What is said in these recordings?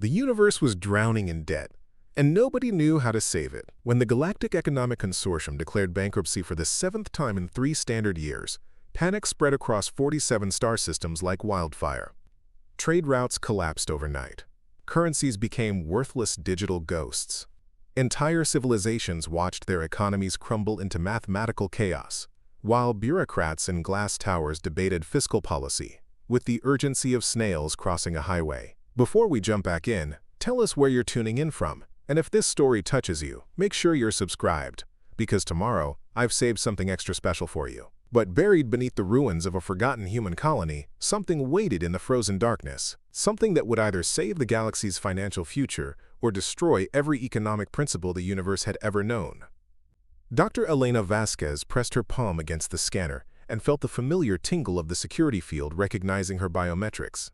The universe was drowning in debt, and nobody knew how to save it. When the Galactic Economic Consortium declared bankruptcy for the 7th time in 3 standard years, panic spread across 47 star systems like wildfire. Trade routes collapsed overnight. Currencies became worthless digital ghosts. Entire civilizations watched their economies crumble into mathematical chaos, while bureaucrats in glass towers debated fiscal policy, with the urgency of snails crossing a highway. Before we jump back in, tell us where you're tuning in from, and if this story touches you, make sure you're subscribed, because tomorrow, I've saved something extra special for you. But buried beneath the ruins of a forgotten human colony, something waited in the frozen darkness, something that would either save the galaxy's financial future or destroy every economic principle the universe had ever known. Dr. Elena Vasquez pressed her palm against the scanner and felt the familiar tingle of the security field recognizing her biometrics.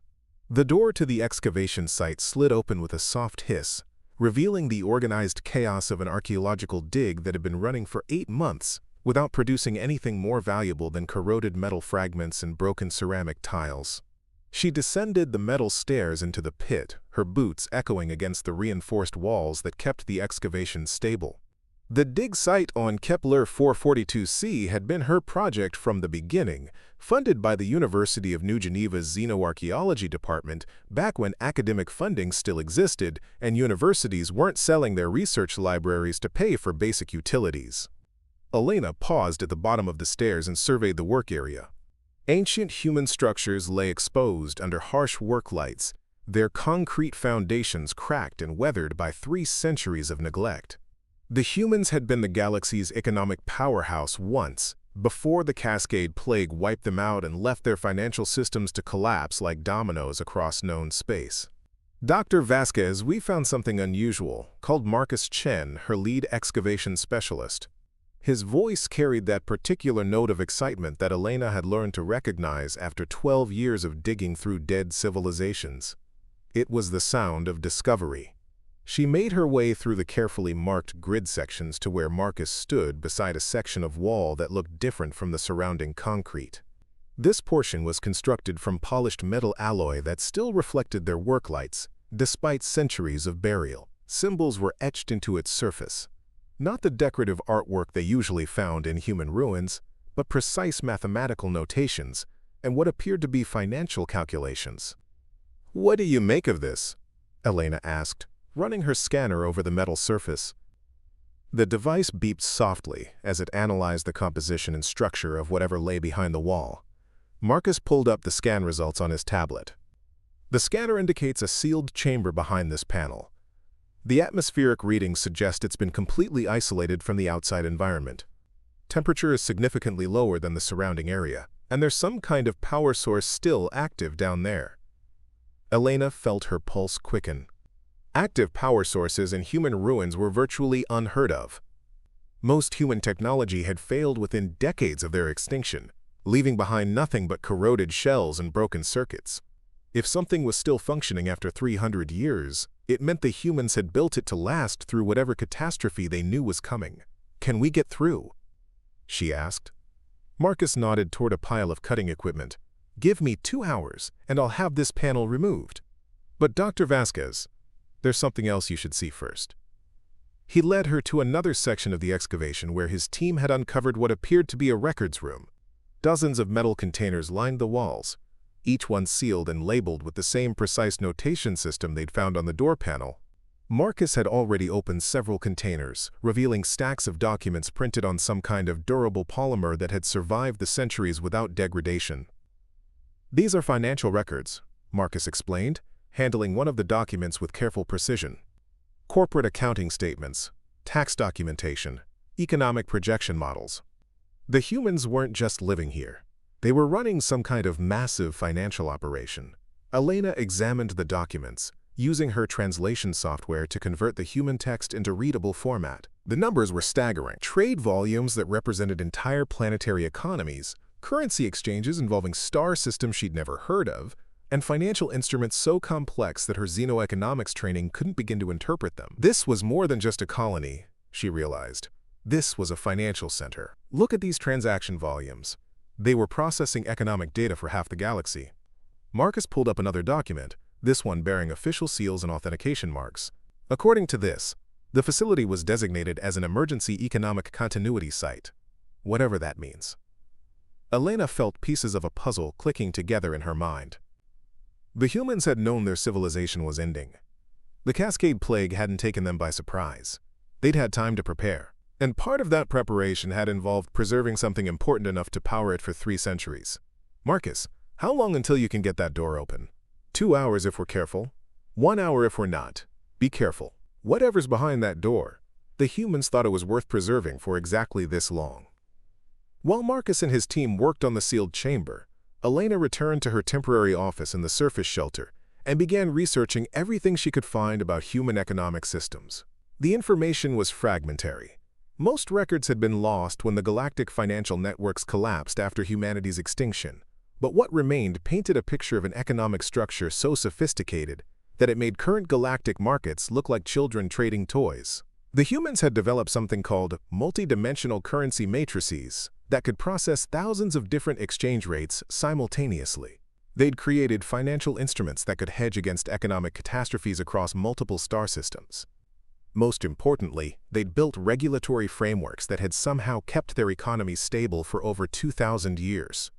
The door to the excavation site slid open with a soft hiss, revealing the organized chaos of an archaeological dig that had been running for 8 months without producing anything more valuable than corroded metal fragments and broken ceramic tiles. She descended the metal stairs into the pit, her boots echoing against the reinforced walls that kept the excavation stable. The dig site on Kepler 442c had been her project from the beginning, funded by the University of New Geneva's xenoarchaeology department back when academic funding still existed and universities weren't selling their research libraries to pay for basic utilities. Elena paused at the bottom of the stairs and surveyed the work area. Ancient human structures lay exposed under harsh work lights, their concrete foundations cracked and weathered by 3 centuries of neglect. The humans had been the galaxy's economic powerhouse once, before the Cascade Plague wiped them out and left their financial systems to collapse like dominoes across known space. Dr. Vasquez, we found something unusual, called Marcus Chen, her lead excavation specialist. His voice carried that particular note of excitement that Elena had learned to recognize after 12 years of digging through dead civilizations. It was the sound of discovery. She made her way through the carefully marked grid sections to where Marcus stood beside a section of wall that looked different from the surrounding concrete. This portion was constructed from polished metal alloy that still reflected their work lights, despite centuries of burial. Symbols were etched into its surface. Not the decorative artwork they usually found in human ruins, but precise mathematical notations and what appeared to be financial calculations. "What do you make of this?" Elena asked, running her scanner over the metal surface. The device beeped softly as it analyzed the composition and structure of whatever lay behind the wall. Marcus pulled up the scan results on his tablet. The scanner indicates a sealed chamber behind this panel. The atmospheric readings suggest it's been completely isolated from the outside environment. Temperature is significantly lower than the surrounding area, and there's some kind of power source still active down there. Elena felt her pulse quicken. Active power sources in human ruins were virtually unheard of. Most human technology had failed within decades of their extinction, leaving behind nothing but corroded shells and broken circuits. If something was still functioning after 300 years, it meant the humans had built it to last through whatever catastrophe they knew was coming. "Can we get through?" she asked. Marcus nodded toward a pile of cutting equipment. "Give me 2 hours, and I'll have this panel removed. But Dr. Vasquez, there's something else you should see first." He led her to another section of the excavation where his team had uncovered what appeared to be a records room. Dozens of metal containers lined the walls, each one sealed and labeled with the same precise notation system they'd found on the door panel. Marcus had already opened several containers, revealing stacks of documents printed on some kind of durable polymer that had survived the centuries without degradation. "These are financial records," Marcus explained, handling one of the documents with careful precision. "Corporate accounting statements, tax documentation, economic projection models." The humans weren't just living here. They were running some kind of massive financial operation. Elena examined the documents, using her translation software to convert the human text into readable format. The numbers were staggering. Trade volumes that represented entire planetary economies, currency exchanges involving star systems she'd never heard of, and financial instruments so complex that her xenoeconomics training couldn't begin to interpret them. This was more than just a colony, she realized. This was a financial center. Look at these transaction volumes. They were processing economic data for half the galaxy. Marcus pulled up another document, this one bearing official seals and authentication marks. According to this, the facility was designated as an emergency economic continuity site, whatever that means. Elena felt pieces of a puzzle clicking together in her mind. The humans had known their civilization was ending. The Cascade Plague hadn't taken them by surprise. They'd had time to prepare. And part of that preparation had involved preserving something important enough to power it for 3 centuries. Marcus, how long until you can get that door open? 2 hours if we're careful. 1 hour if we're not. Be careful. Whatever's behind that door, the humans thought it was worth preserving for exactly this long. While Marcus and his team worked on the sealed chamber, Elena returned to her temporary office in the surface shelter and began researching everything she could find about human economic systems. The information was fragmentary. Most records had been lost when the galactic financial networks collapsed after humanity's extinction, but what remained painted a picture of an economic structure so sophisticated that it made current galactic markets look like children trading toys. The humans had developed something called multi-dimensional currency matrices that could process thousands of different exchange rates simultaneously. They'd created financial instruments that could hedge against economic catastrophes across multiple star systems. Most importantly, they'd built regulatory frameworks that had somehow kept their economies stable for over 2,000 years.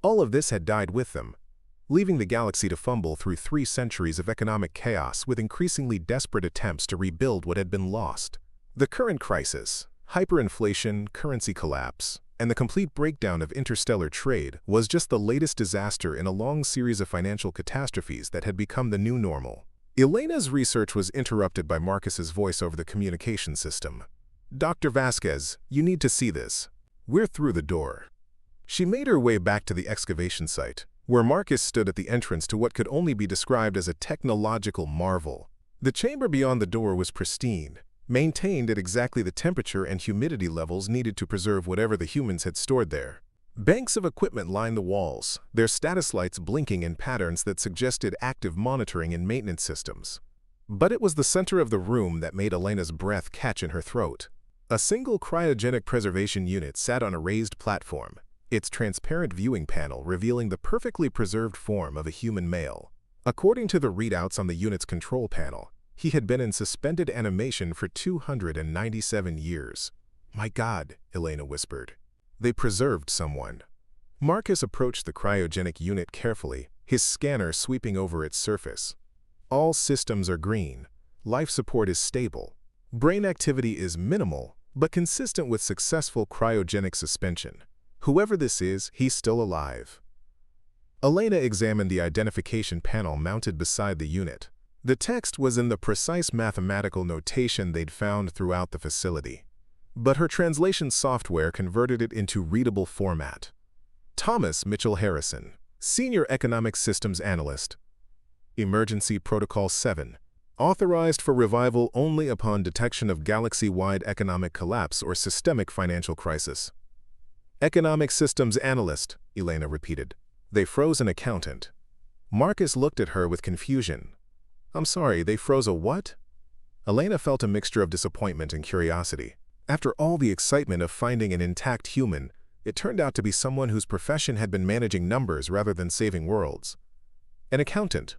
All of this had died with them, leaving the galaxy to fumble through 3 centuries of economic chaos with increasingly desperate attempts to rebuild what had been lost. The current crisis, hyperinflation, currency collapse, and the complete breakdown of interstellar trade was just the latest disaster in a long series of financial catastrophes that had become the new normal. Elena's research was interrupted by Marcus's voice over the communication system. "Dr. Vasquez, you need to see this. We're through the door." She made her way back to the excavation site, where Marcus stood at the entrance to what could only be described as a technological marvel. The chamber beyond the door was pristine, maintained at exactly the temperature and humidity levels needed to preserve whatever the humans had stored there. Banks of equipment lined the walls, their status lights blinking in patterns that suggested active monitoring and maintenance systems. But it was the center of the room that made Elena's breath catch in her throat. A single cryogenic preservation unit sat on a raised platform, its transparent viewing panel revealing the perfectly preserved form of a human male. According to the readouts on the unit's control panel, he had been in suspended animation for 297 years. "My God," Elena whispered. "They preserved someone." Marcus approached the cryogenic unit carefully, his scanner sweeping over its surface. "All systems are green. Life support is stable. Brain activity is minimal, but consistent with successful cryogenic suspension. Whoever this is, he's still alive." Elena examined the identification panel mounted beside the unit. The text was in the precise mathematical notation they'd found throughout the facility, but her translation software converted it into readable format. Thomas Mitchell Harrison, Senior Economic Systems Analyst. Emergency Protocol 7. Authorized for revival only upon detection of galaxy-wide economic collapse or systemic financial crisis. Economic Systems Analyst, Elena repeated. "They froze an accountant." Marcus looked at her with confusion. "I'm sorry, they froze a what?" Elena felt a mixture of disappointment and curiosity. After all the excitement of finding an intact human, it turned out to be someone whose profession had been managing numbers rather than saving worlds. An accountant.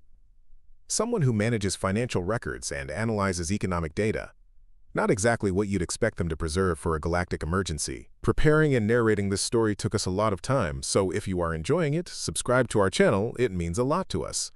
Someone who manages financial records and analyzes economic data. Not exactly what you'd expect them to preserve for a galactic emergency. Preparing and narrating this story took us a lot of time, so if you are enjoying it, subscribe to our channel, it means a lot to us.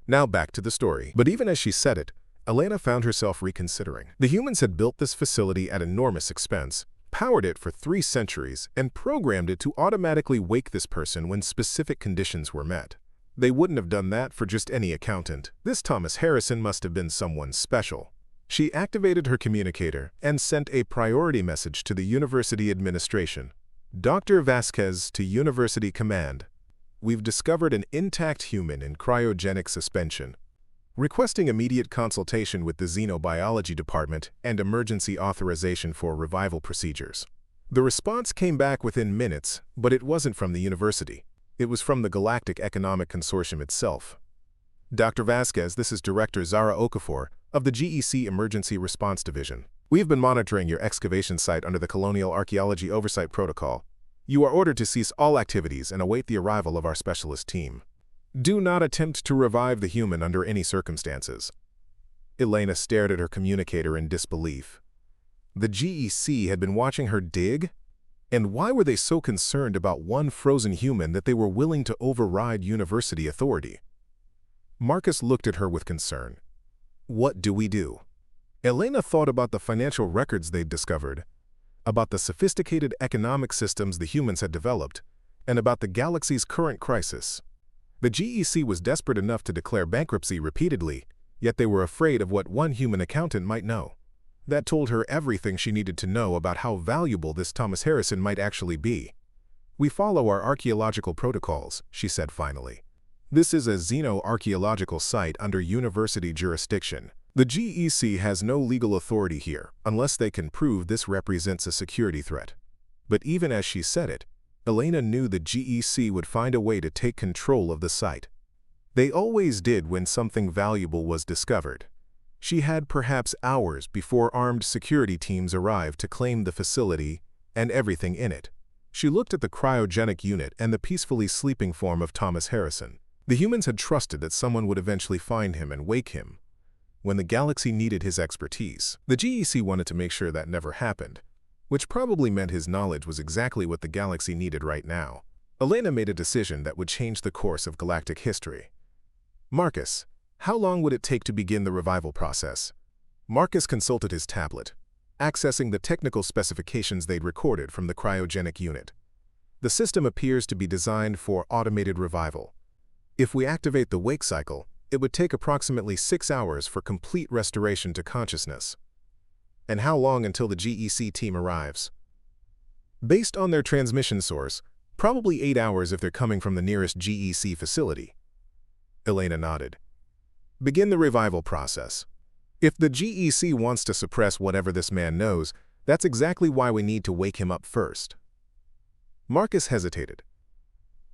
Now back to the story. But even as she said it, Elena found herself reconsidering. The humans had built this facility at enormous expense, powered it for 3 centuries, and programmed it to automatically wake this person when specific conditions were met. They wouldn't have done that for just any accountant. This Thomas Harrison must have been someone special. She activated her communicator and sent a priority message to the university administration. "Dr. Vasquez to University Command. We've discovered an intact human in cryogenic suspension. Requesting immediate consultation with the xenobiology department and emergency authorization for revival procedures." The response came back within minutes, but it wasn't from the university. It was from the Galactic Economic Consortium itself. "Dr. Vasquez, this is Director Zara Okafor of the GEC Emergency Response Division. We have been monitoring your excavation site under the Colonial Archaeology Oversight Protocol. You are ordered to cease all activities and await the arrival of our specialist team." Do not attempt to revive the human under any circumstances. Elena stared at her communicator in disbelief. The GEC had been watching her dig? And why were they so concerned about one frozen human that they were willing to override university authority? Marcus looked at her with concern. What do we do? Elena thought about the financial records they'd discovered, about the sophisticated economic systems the humans had developed, and about the galaxy's current crisis. The GEC was desperate enough to declare bankruptcy repeatedly, yet they were afraid of what one human accountant might know. That told her everything she needed to know about how valuable this Thomas Harrison might actually be. We follow our archaeological protocols, she said finally. This is a xenoarchaeological site under university jurisdiction. The GEC has no legal authority here, unless they can prove this represents a security threat. But even as she said it, Elena knew the GEC would find a way to take control of the site. They always did when something valuable was discovered. She had perhaps hours before armed security teams arrived to claim the facility and everything in it. She looked at the cryogenic unit and the peacefully sleeping form of Thomas Harrison. The humans had trusted that someone would eventually find him and wake him when the galaxy needed his expertise. The GEC wanted to make sure that never happened, which probably meant his knowledge was exactly what the galaxy needed right now. Elena made a decision that would change the course of galactic history. Marcus, how long would it take to begin the revival process? Marcus consulted his tablet, accessing the technical specifications they'd recorded from the cryogenic unit. The system appears to be designed for automated revival. If we activate the wake cycle, it would take approximately 6 hours for complete restoration to consciousness. And how long until the GEC team arrives? Based on their transmission source, probably 8 hours if they're coming from the nearest GEC facility. Elena nodded. Begin the revival process. If the GEC wants to suppress whatever this man knows, that's exactly why we need to wake him up first. Marcus hesitated.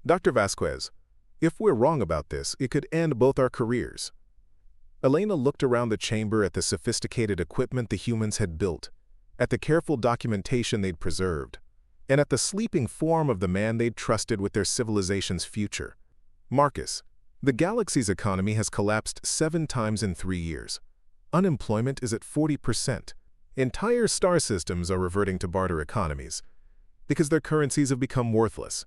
Dr. Vasquez, if we're wrong about this, it could end both our careers. Elena looked around the chamber at the sophisticated equipment the humans had built, at the careful documentation they'd preserved, and at the sleeping form of the man they'd trusted with their civilization's future. Marcus, the galaxy's economy has collapsed 7 times in 3 years. Unemployment is at 40%. Entire star systems are reverting to barter economies because their currencies have become worthless.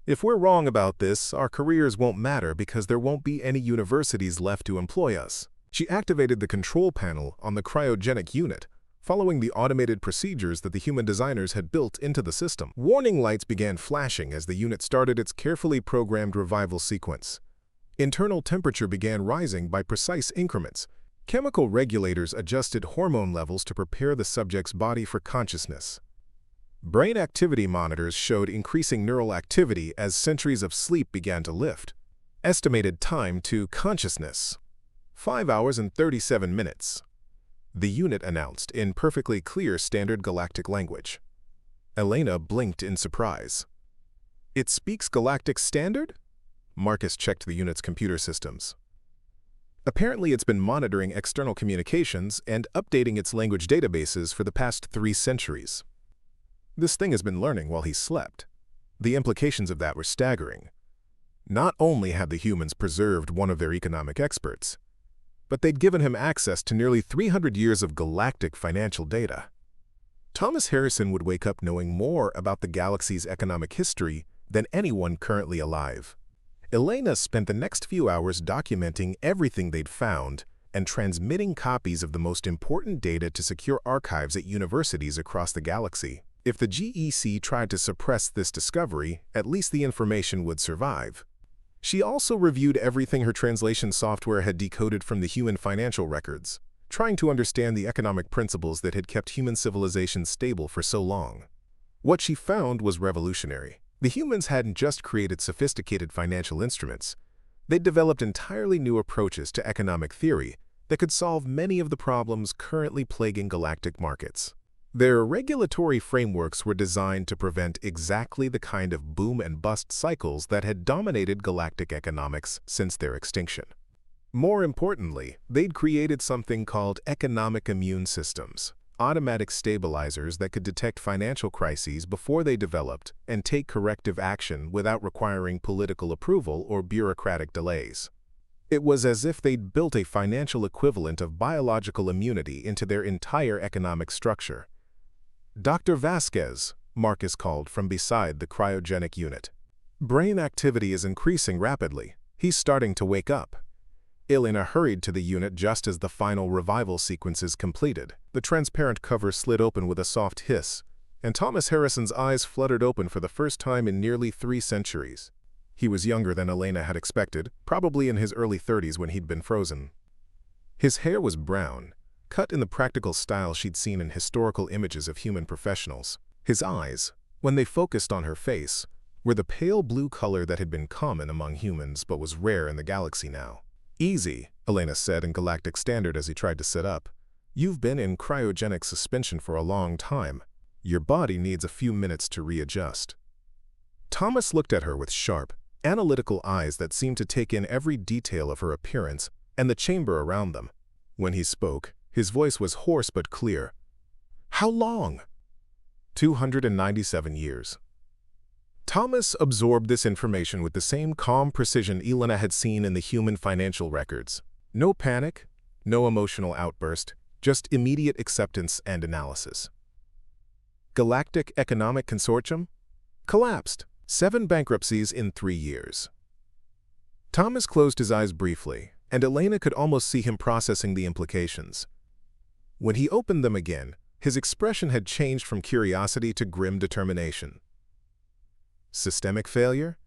If we're wrong about this, our careers won't matter because there won't be any universities left to employ us. She activated the control panel on the cryogenic unit, following the automated procedures that the human designers had built into the system. Warning lights began flashing as the unit started its carefully programmed revival sequence. Internal temperature began rising by precise increments. Chemical regulators adjusted hormone levels to prepare the subject's body for consciousness. Brain activity monitors showed increasing neural activity as centuries of sleep began to lift. Estimated time to consciousness: 5 hours and 37 minutes. The unit announced in perfectly clear standard galactic language. Elena blinked in surprise. It speaks galactic standard? Marcus checked the unit's computer systems. Apparently, it's been monitoring external communications and updating its language databases for the past 3 centuries. This thing has been learning while he slept. The implications of that were staggering. Not only had the humans preserved one of their economic experts, but they'd given him access to nearly 300 years of galactic financial data. Thomas Harrison would wake up knowing more about the galaxy's economic history than anyone currently alive. Elena spent the next few hours documenting everything they'd found and transmitting copies of the most important data to secure archives at universities across the galaxy. If the GEC tried to suppress this discovery, at least the information would survive. She also reviewed everything her translation software had decoded from the human financial records, trying to understand the economic principles that had kept human civilization stable for so long. What she found was revolutionary. The humans hadn't just created sophisticated financial instruments. They'd developed entirely new approaches to economic theory that could solve many of the problems currently plaguing galactic markets. Their regulatory frameworks were designed to prevent exactly the kind of boom and bust cycles that had dominated galactic economics since their extinction. More importantly, they'd created something called economic immune systems, automatic stabilizers that could detect financial crises before they developed and take corrective action without requiring political approval or bureaucratic delays. It was as if they'd built a financial equivalent of biological immunity into their entire economic structure. "Dr. Vasquez," Marcus called from beside the cryogenic unit. "Brain activity is increasing rapidly. He's starting to wake up." Elena hurried to the unit just as the final revival sequences completed. The transparent cover slid open with a soft hiss, and Thomas Harrison's eyes fluttered open for the first time in nearly 3 centuries. He was younger than Elena had expected, probably in his early 30s when he'd been frozen. His hair was brown, cut in the practical style she'd seen in historical images of human professionals. His eyes, when they focused on her face, were the pale blue color that had been common among humans but was rare in the galaxy now. "Easy," Elena said in Galactic Standard as he tried to sit up. "You've been in cryogenic suspension for a long time. Your body needs a few minutes to readjust." Thomas looked at her with sharp, analytical eyes that seemed to take in every detail of her appearance and the chamber around them. When he spoke, his voice was hoarse but clear. "How long?" 297 years. Thomas absorbed this information with the same calm precision Elena had seen in the human financial records. No panic, no emotional outburst, just immediate acceptance and analysis. Galactic Economic Consortium? Collapsed. 7 bankruptcies in 3 years. Thomas closed his eyes briefly, and Elena could almost see him processing the implications. When he opened them again, his expression had changed from curiosity to grim determination. Systemic failure?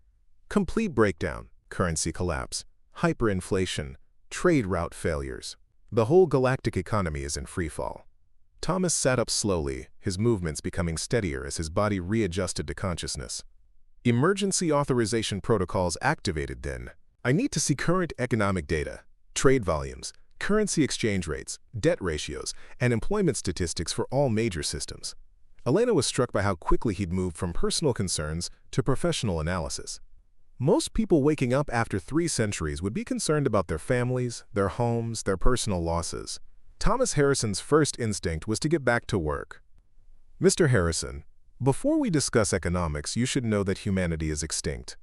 Complete breakdown, currency collapse, hyperinflation, trade route failures. The whole galactic economy is in freefall. Thomas sat up slowly, his movements becoming steadier as his body readjusted to consciousness. Emergency authorization protocols activated then. "I need to see current economic data, trade volumes, currency exchange rates, debt ratios, and employment statistics for all major systems." Elena was struck by how quickly he'd moved from personal concerns to professional analysis. Most people waking up after 3 centuries would be concerned about their families, their homes, their personal losses. Thomas Harrison's first instinct was to get back to work. "Mr. Harrison, before we discuss economics, you should know that humanity is extinct.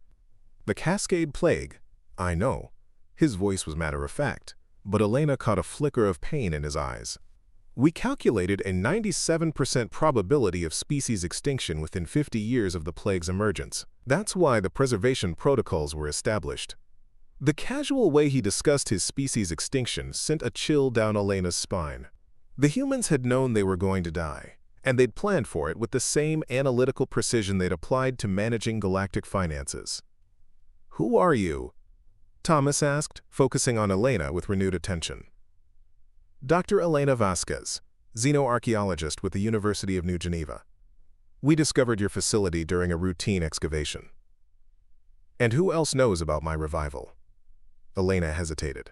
The Cascade Plague, I know." His voice was matter-of-fact, but Elena caught a flicker of pain in his eyes. "We calculated a 97% probability of species extinction within 50 years of the plague's emergence. That's why the preservation protocols were established." The casual way he discussed his species extinction sent a chill down Elena's spine. The humans had known they were going to die, and they'd planned for it with the same analytical precision they'd applied to managing galactic finances. "Who are you?" Thomas asked, focusing on Elena with renewed attention. "Dr. Elena Vasquez, xenoarchaeologist with the University of New Geneva. We discovered your facility during a routine excavation." "And who else knows about my revival?" Elena hesitated.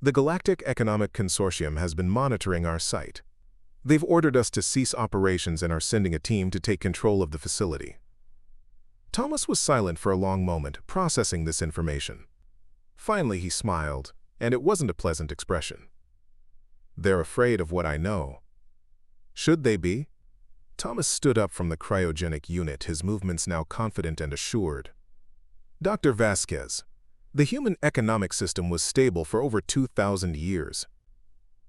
"The Galactic Economic Consortium has been monitoring our site. They've ordered us to cease operations and are sending a team to take control of the facility." Thomas was silent for a long moment, processing this information. Finally, he smiled, and it wasn't a pleasant expression. "They're afraid of what I know." "Should they be?" Thomas stood up from the cryogenic unit, his movements now confident and assured. "Dr. Vasquez, the human economic system was stable for over 2,000 years.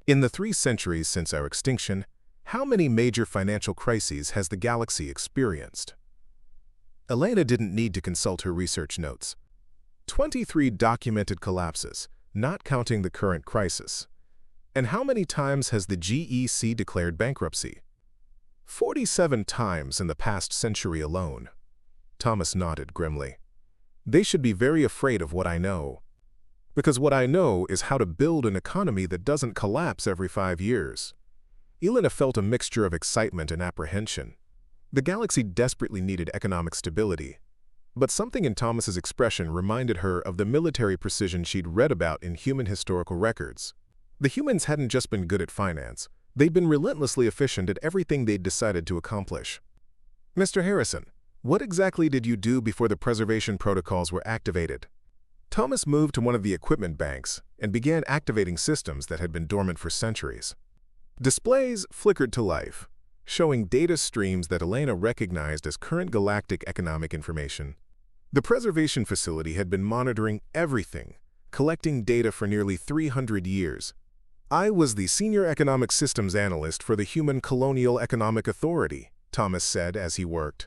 In the 3 centuries since our extinction, how many major financial crises has the galaxy experienced?" Elena didn't need to consult her research notes. 23 documented collapses, not counting the current crisis. "And how many times has the GEC declared bankruptcy?" 47 times in the past century alone. Thomas nodded grimly. "They should be very afraid of what I know. Because what I know is how to build an economy that doesn't collapse every 5 years." Elena felt a mixture of excitement and apprehension. The galaxy desperately needed economic stability. But something in Thomas's expression reminded her of the military precision she'd read about in human historical records. The humans hadn't just been good at finance, they'd been relentlessly efficient at everything they'd decided to accomplish. "Mr. Harrison, what exactly did you do before the preservation protocols were activated?" Thomas moved to one of the equipment banks and began activating systems that had been dormant for centuries. Displays flickered to life, showing data streams that Elena recognized as current galactic economic information. The preservation facility had been monitoring everything, collecting data for nearly 300 years. I was the senior economic systems analyst for the Human Colonial Economic Authority, Thomas said as he worked.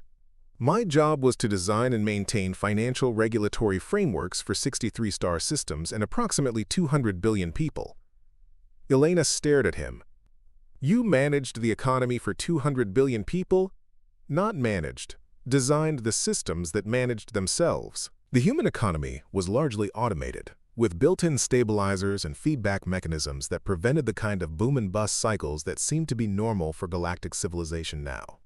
My job was to design and maintain financial regulatory frameworks for 63 star systems and approximately 200 billion people. Elena stared at him. You managed the economy for 200 billion people? Not managed. Designed the systems that managed themselves. The human economy was largely automated, with built-in stabilizers and feedback mechanisms that prevented the kind of boom and bust cycles that seem to be normal for galactic civilization now.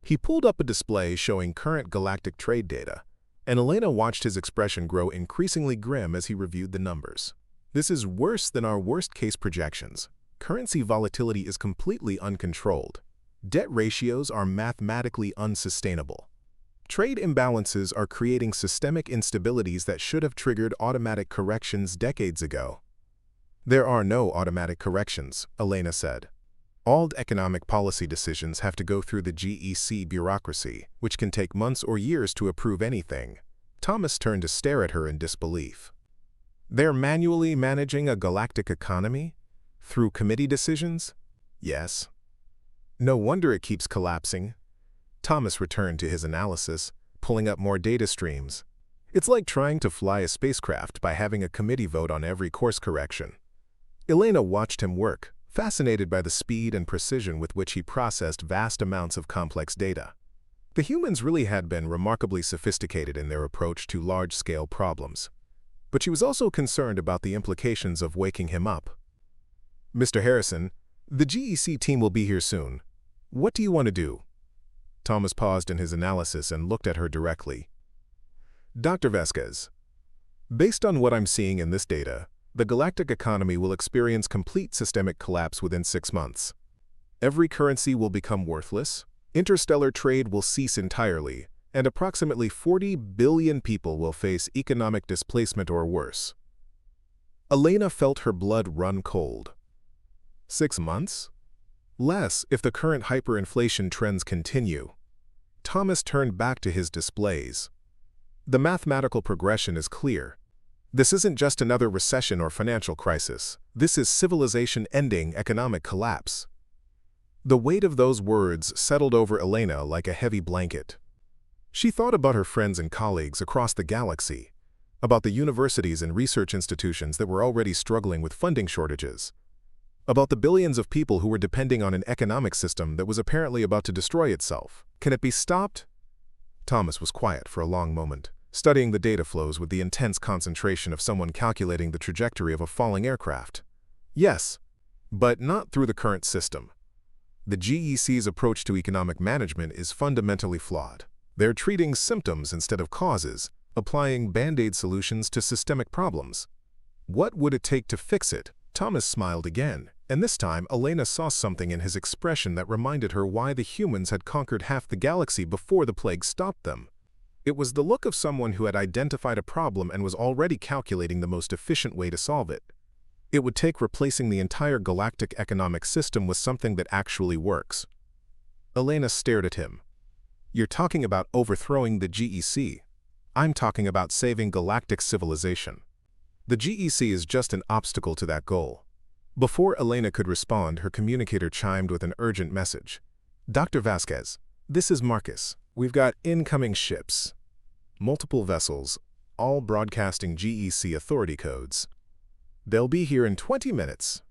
He pulled up a display showing current galactic trade data, and Elena watched his expression grow increasingly grim as he reviewed the numbers. This is worse than our worst-case projections. Currency volatility is completely uncontrolled. Debt ratios are mathematically unsustainable. Trade imbalances are creating systemic instabilities that should have triggered automatic corrections decades ago. There are no automatic corrections, Elena said. All economic policy decisions have to go through the GEC bureaucracy, which can take months or years to approve anything. Thomas turned to stare at her in disbelief. They're manually managing a galactic economy? Through committee decisions? Yes. No wonder it keeps collapsing. Thomas returned to his analysis, pulling up more data streams. It's like trying to fly a spacecraft by having a committee vote on every course correction. Elena watched him work, fascinated by the speed and precision with which he processed vast amounts of complex data. The humans really had been remarkably sophisticated in their approach to large-scale problems. But she was also concerned about the implications of waking him up. Mr. Harrison, the GEC team will be here soon. What do you want to do? Thomas paused in his analysis and looked at her directly. Dr. Vasquez, based on what I'm seeing in this data, the galactic economy will experience complete systemic collapse within 6 months. Every currency will become worthless, interstellar trade will cease entirely, and approximately 40 billion people will face economic displacement or worse. Elena felt her blood run cold. 6 months? Less if the current hyperinflation trends continue. Thomas turned back to his displays. The mathematical progression is clear. This isn't just another recession or financial crisis. This is civilization-ending economic collapse. The weight of those words settled over Elena like a heavy blanket. She thought about her friends and colleagues across the galaxy, about the universities and research institutions that were already struggling with funding shortages, about the billions of people who were depending on an economic system that was apparently about to destroy itself. Can it be stopped? Thomas was quiet for a long moment, studying the data flows with the intense concentration of someone calculating the trajectory of a falling aircraft. Yes, but not through the current system. The GEC's approach to economic management is fundamentally flawed. They're treating symptoms instead of causes, applying band-aid solutions to systemic problems. What would it take to fix it? Thomas smiled again, and this time Elena saw something in his expression that reminded her why the humans had conquered half the galaxy before the plague stopped them. It was the look of someone who had identified a problem and was already calculating the most efficient way to solve it. It would take replacing the entire galactic economic system with something that actually works. Elena stared at him. You're talking about overthrowing the GEC. I'm talking about saving galactic civilization. The GEC is just an obstacle to that goal. Before Elena could respond, her communicator chimed with an urgent message. Dr. Vasquez, this is Marcus. We've got incoming ships. Multiple vessels, all broadcasting GEC authority codes. They'll be here in 20 minutes.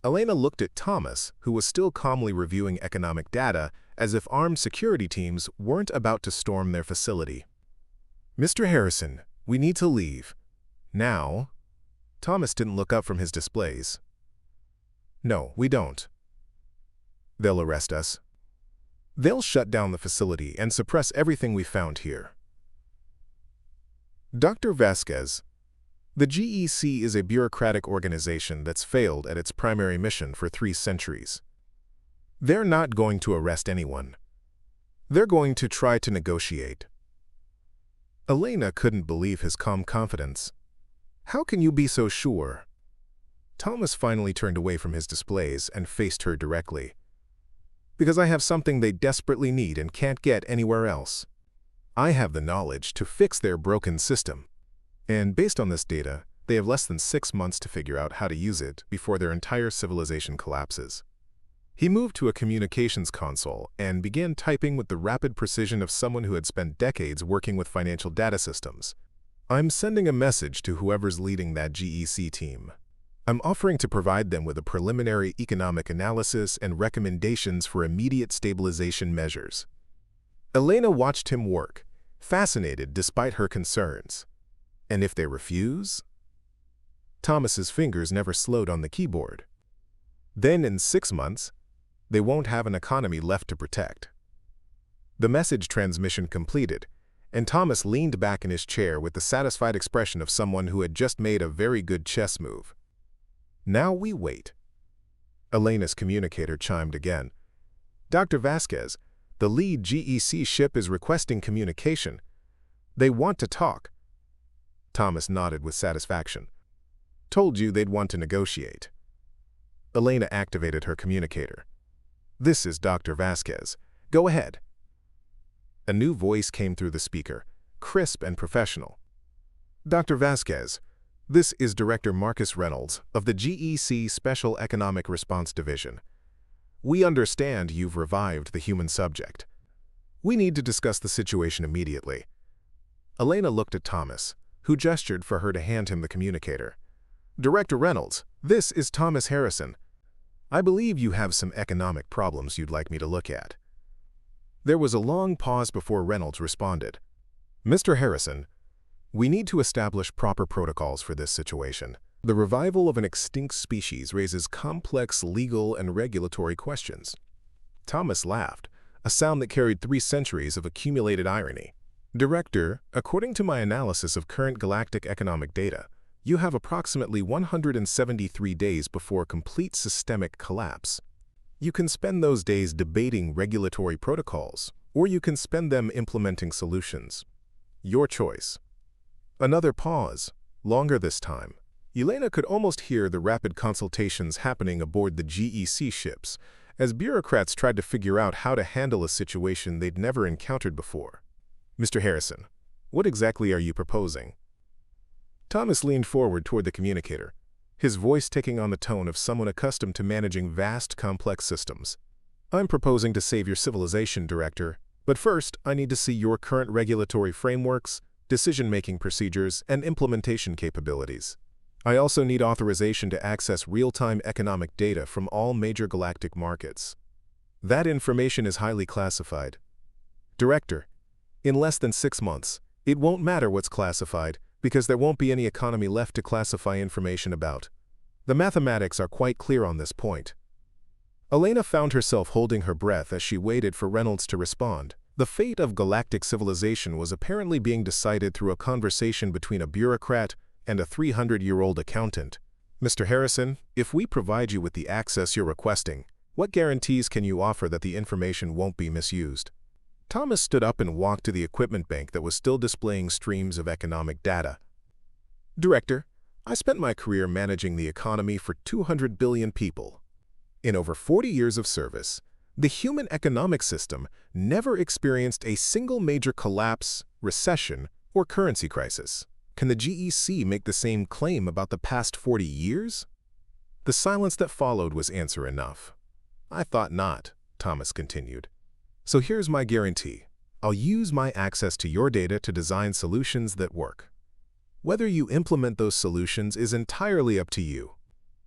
Elena looked at Thomas, who was still calmly reviewing economic data, as if armed security teams weren't about to storm their facility. Mr. Harrison, we need to leave. Now? Thomas didn't look up from his displays. No, we don't. They'll arrest us. They'll shut down the facility and suppress everything we found here. Dr. Vasquez, the GEC is a bureaucratic organization that's failed at its primary mission for 3 centuries. They're not going to arrest anyone. They're going to try to negotiate. Elena couldn't believe his calm confidence. How can you be so sure? Thomas finally turned away from his displays and faced her directly. Because I have something they desperately need and can't get anywhere else. I have the knowledge to fix their broken system. And based on this data, they have less than 6 months to figure out how to use it before their entire civilization collapses. He moved to a communications console and began typing with the rapid precision of someone who had spent decades working with financial data systems. I'm sending a message to whoever's leading that GEC team. I'm offering to provide them with a preliminary economic analysis and recommendations for immediate stabilization measures. Elena watched him work, fascinated despite her concerns. And if they refuse? Thomas's fingers never slowed on the keyboard. Then in 6 months, they won't have an economy left to protect. The message transmission completed, and Thomas leaned back in his chair with the satisfied expression of someone who had just made a very good chess move. Now we wait. Elena's communicator chimed again. Dr. Vasquez, the lead GEC ship is requesting communication. They want to talk. Thomas nodded with satisfaction. Told you they'd want to negotiate. Elena activated her communicator. This is Dr. Vasquez. Go ahead. A new voice came through the speaker, crisp and professional. Dr. Vasquez, this is Director Marcus Reynolds of the GEC Special Economic Response Division. We understand you've revived the human subject. We need to discuss the situation immediately. Elena looked at Thomas, who gestured for her to hand him the communicator. Director Reynolds, this is Thomas Harrison. I believe you have some economic problems you'd like me to look at. There was a long pause before Reynolds responded. Mr. Harrison, we need to establish proper protocols for this situation. The revival of an extinct species raises complex legal and regulatory questions. Thomas laughed, a sound that carried 3 centuries of accumulated irony. Director, according to my analysis of current galactic economic data, you have approximately 173 days before complete systemic collapse. You can spend those days debating regulatory protocols, or you can spend them implementing solutions. Your choice. Another pause, longer this time. Elena could almost hear the rapid consultations happening aboard the GEC ships, as bureaucrats tried to figure out how to handle a situation they'd never encountered before. Mr. Harrison, what exactly are you proposing? Thomas leaned forward toward the communicator, his voice taking on the tone of someone accustomed to managing vast, complex systems. I'm proposing to save your civilization, Director, but first I need to see your current regulatory frameworks, decision-making procedures, and implementation capabilities. I also need authorization to access real-time economic data from all major galactic markets. That information is highly classified. Director, in less than 6 months, it won't matter what's classified, because there won't be any economy left to classify information about. The mathematics are quite clear on this point. Elena found herself holding her breath as she waited for Reynolds to respond. The fate of galactic civilization was apparently being decided through a conversation between a bureaucrat and a 300-year-old accountant. Mr. Harrison, if we provide you with the access you're requesting, what guarantees can you offer that the information won't be misused? Thomas stood up and walked to the equipment bank that was still displaying streams of economic data. Director, I spent my career managing the economy for 200 billion people. In over 40 years of service, the human economic system never experienced a single major collapse, recession, or currency crisis. Can the GEC make the same claim about the past 40 years? The silence that followed was answer enough. I thought not, Thomas continued. So here's my guarantee. I'll use my access to your data to design solutions that work. Whether you implement those solutions is entirely up to you.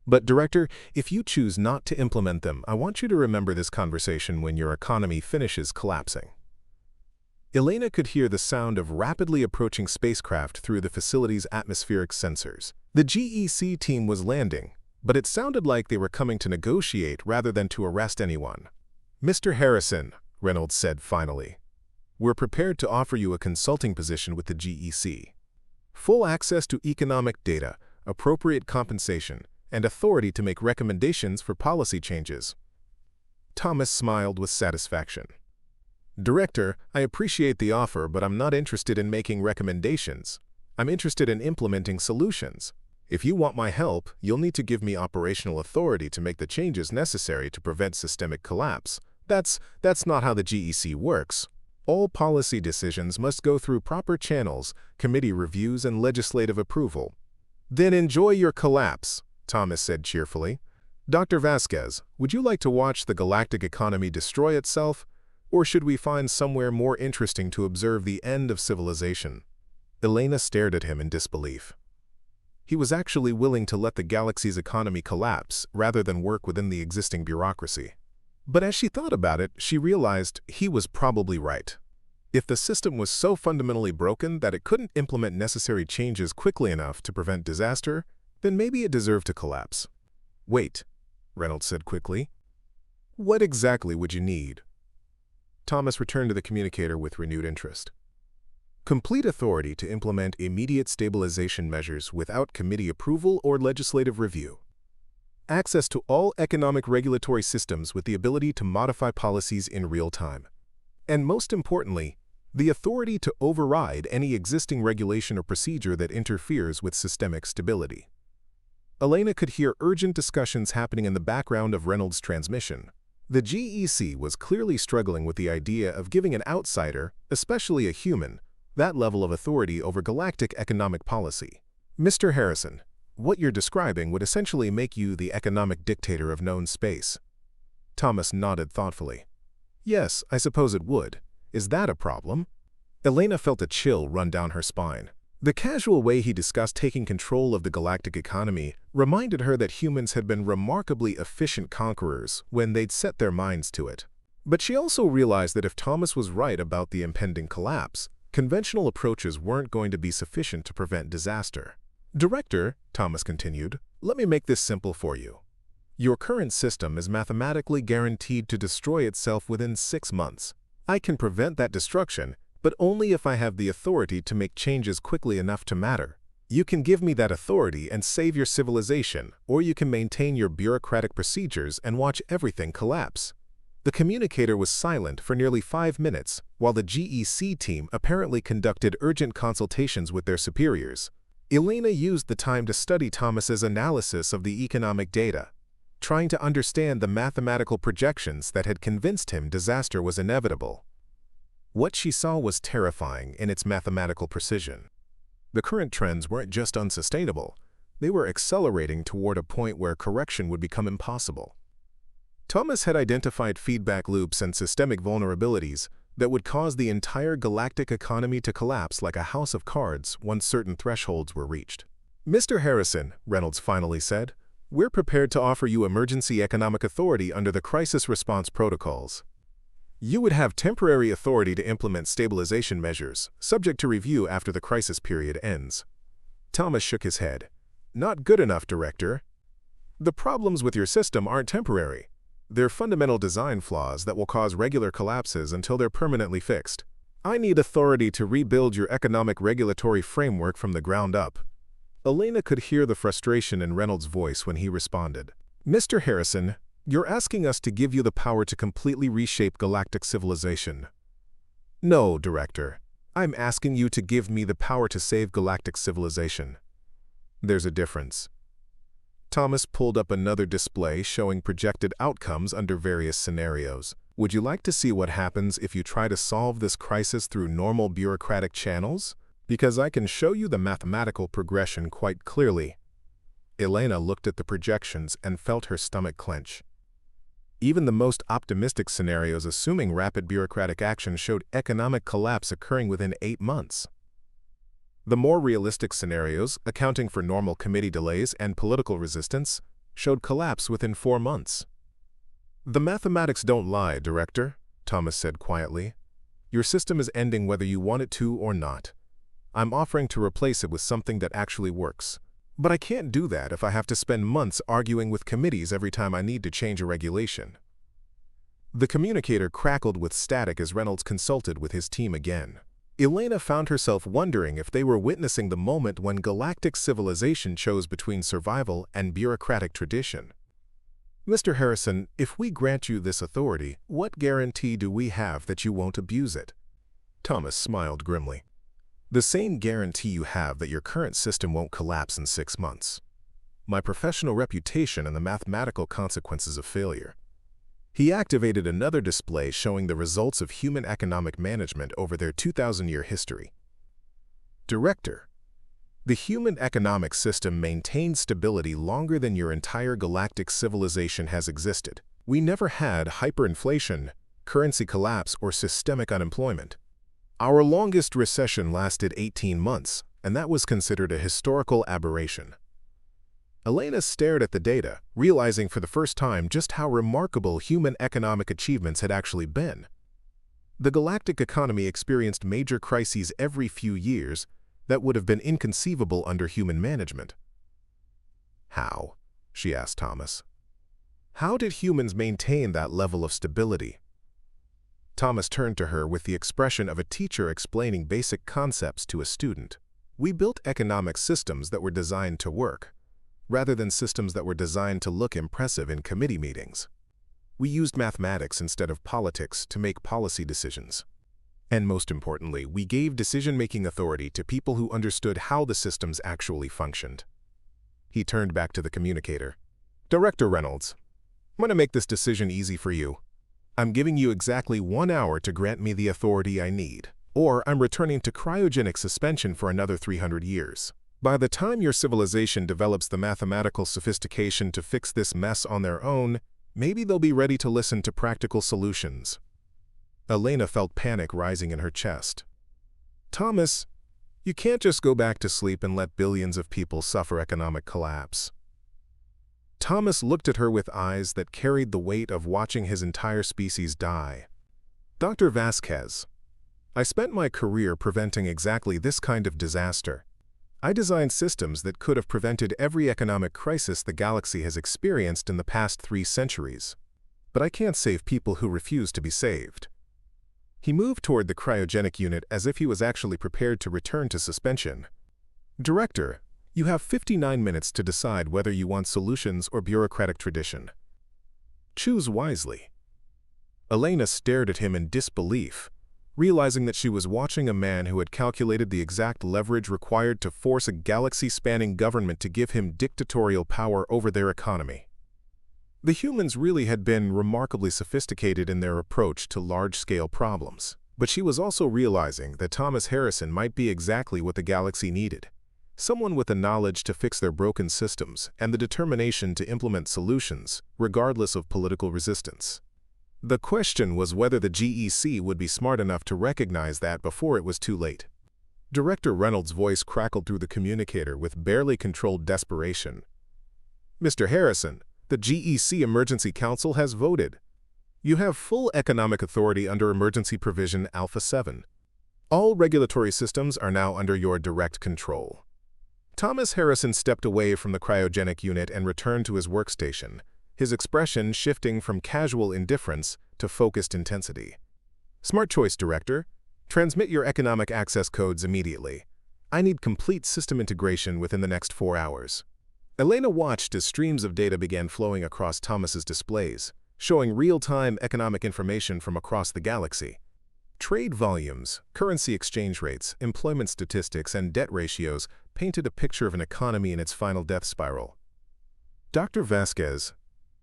But Director, if you choose not to implement them, I want you to remember this conversation when your economy finishes collapsing. Elena could hear the sound of rapidly approaching spacecraft through the facility's atmospheric sensors. The GEC team was landing, but it sounded like they were coming to negotiate rather than to arrest anyone. Mr. Harrison, Reynolds said finally, we're prepared to offer you a consulting position with the GEC. Full access to economic data, appropriate compensation, and authority to make recommendations for policy changes. Thomas smiled with satisfaction. Director, I appreciate the offer, but I'm not interested in making recommendations. I'm interested in implementing solutions. If you want my help, you'll need to give me operational authority to make the changes necessary to prevent systemic collapse. That's not how the GEC works. All policy decisions must go through proper channels, committee reviews, and legislative approval. Then enjoy your collapse, Thomas said cheerfully. Dr. Vasquez, would you like to watch the galactic economy destroy itself? Or should we find somewhere more interesting to observe the end of civilization? Elena stared at him in disbelief. He was actually willing to let the galaxy's economy collapse rather than work within the existing bureaucracy. But as she thought about it, she realized he was probably right. If the system was so fundamentally broken that it couldn't implement necessary changes quickly enough to prevent disaster, then maybe it deserved to collapse. Wait, Reynolds said quickly. What exactly would you need? Thomas returned to the communicator with renewed interest. Complete authority to implement immediate stabilization measures without committee approval or legislative review. Access to all economic regulatory systems with the ability to modify policies in real time. And most importantly, the authority to override any existing regulation or procedure that interferes with systemic stability. Elena could hear urgent discussions happening in the background of Reynolds' transmission. The GEC was clearly struggling with the idea of giving an outsider, especially a human, that level of authority over galactic economic policy. Mr. Harrison, what you're describing would essentially make you the economic dictator of known space. Thomas nodded thoughtfully. Yes, I suppose it would. Is that a problem? Elena felt a chill run down her spine. The casual way he discussed taking control of the galactic economy reminded her that humans had been remarkably efficient conquerors when they'd set their minds to it. But she also realized that if Thomas was right about the impending collapse, conventional approaches weren't going to be sufficient to prevent disaster. Director, Thomas continued, let me make this simple for you. Your current system is mathematically guaranteed to destroy itself within 6 months. I can prevent that destruction, but only if I have the authority to make changes quickly enough to matter. You can give me that authority and save your civilization, or you can maintain your bureaucratic procedures and watch everything collapse. The communicator was silent for nearly 5 minutes, while the GEC team apparently conducted urgent consultations with their superiors. Elena used the time to study Thomas's analysis of the economic data, trying to understand the mathematical projections that had convinced him disaster was inevitable. What she saw was terrifying in its mathematical precision. The current trends weren't just unsustainable, they were accelerating toward a point where correction would become impossible. Thomas had identified feedback loops and systemic vulnerabilities that would cause the entire galactic economy to collapse like a house of cards once certain thresholds were reached. Mr. Harrison, Reynolds finally said, we're prepared to offer you emergency economic authority under the crisis response protocols. You would have temporary authority to implement stabilization measures, subject to review after the crisis period ends. Thomas shook his head. Not good enough, Director. The problems with your system aren't temporary. They're fundamental design flaws that will cause regular collapses until they're permanently fixed. I need authority to rebuild your economic regulatory framework from the ground up. Elena could hear the frustration in Reynolds' voice when he responded. Mr. Harrison, you're asking us to give you the power to completely reshape galactic civilization. No, Director. I'm asking you to give me the power to save galactic civilization. There's a difference. Thomas pulled up another display showing projected outcomes under various scenarios. Would you like to see what happens if you try to solve this crisis through normal bureaucratic channels? Because I can show you the mathematical progression quite clearly. Elena looked at the projections and felt her stomach clench. Even the most optimistic scenarios assuming rapid bureaucratic action showed economic collapse occurring within 8 months. The more realistic scenarios, accounting for normal committee delays and political resistance, showed collapse within 4 months. The mathematics don't lie, Director, Thomas said quietly. Your system is ending whether you want it to or not. I'm offering to replace it with something that actually works. But I can't do that if I have to spend months arguing with committees every time I need to change a regulation. The communicator crackled with static as Reynolds consulted with his team again. Elena found herself wondering if they were witnessing the moment when galactic civilization chose between survival and bureaucratic tradition. Mr. Harrison, if we grant you this authority, what guarantee do we have that you won't abuse it? Thomas smiled grimly. The same guarantee you have that your current system won't collapse in 6 months. My professional reputation and the mathematical consequences of failure. He activated another display showing the results of human economic management over their 2,000-year history. Director, the human economic system maintained stability longer than your entire galactic civilization has existed. We never had hyperinflation, currency collapse, or systemic unemployment. Our longest recession lasted 18 months, and that was considered a historical aberration. Elena stared at the data, realizing for the first time just how remarkable human economic achievements had actually been. The galactic economy experienced major crises every few years that would have been inconceivable under human management. How? She asked Thomas. How did humans maintain that level of stability? Thomas turned to her with the expression of a teacher explaining basic concepts to a student. We built economic systems that were designed to work, rather than systems that were designed to look impressive in committee meetings. We used mathematics instead of politics to make policy decisions. And most importantly, we gave decision-making authority to people who understood how the systems actually functioned. He turned back to the communicator. Director Reynolds, I'm going to make this decision easy for you. I'm giving you exactly 1 hour to grant me the authority I need, or I'm returning to cryogenic suspension for another 300 years. By the time your civilization develops the mathematical sophistication to fix this mess on their own, maybe they'll be ready to listen to practical solutions. Elena felt panic rising in her chest. Thomas, you can't just go back to sleep and let billions of people suffer economic collapse. Thomas looked at her with eyes that carried the weight of watching his entire species die. Dr. Vasquez, I spent my career preventing exactly this kind of disaster. I designed systems that could have prevented every economic crisis the galaxy has experienced in the past 3 centuries. But I can't save people who refuse to be saved. He moved toward the cryogenic unit as if he was actually prepared to return to suspension. Director, you have 59 minutes to decide whether you want solutions or bureaucratic tradition. Choose wisely. Elena stared at him in disbelief, realizing that she was watching a man who had calculated the exact leverage required to force a galaxy-spanning government to give him dictatorial power over their economy. The humans really had been remarkably sophisticated in their approach to large-scale problems, but she was also realizing that Thomas Harrison might be exactly what the galaxy needed. Someone with the knowledge to fix their broken systems and the determination to implement solutions, regardless of political resistance. The question was whether the GEC would be smart enough to recognize that before it was too late. Director Reynolds' voice crackled through the communicator with barely controlled desperation. Mr. Harrison, the GEC Emergency Council has voted. You have full economic authority under Emergency Provision Alpha 7. All regulatory systems are now under your direct control. Thomas Harrison stepped away from the cryogenic unit and returned to his workstation, his expression shifting from casual indifference to focused intensity. Smart choice, Director. Transmit your economic access codes immediately. I need complete system integration within the next 4 hours. Elena watched as streams of data began flowing across Thomas's displays, showing real-time economic information from across the galaxy. Trade volumes, currency exchange rates, employment statistics, and debt ratios painted a picture of an economy in its final death spiral. Dr. Vasquez,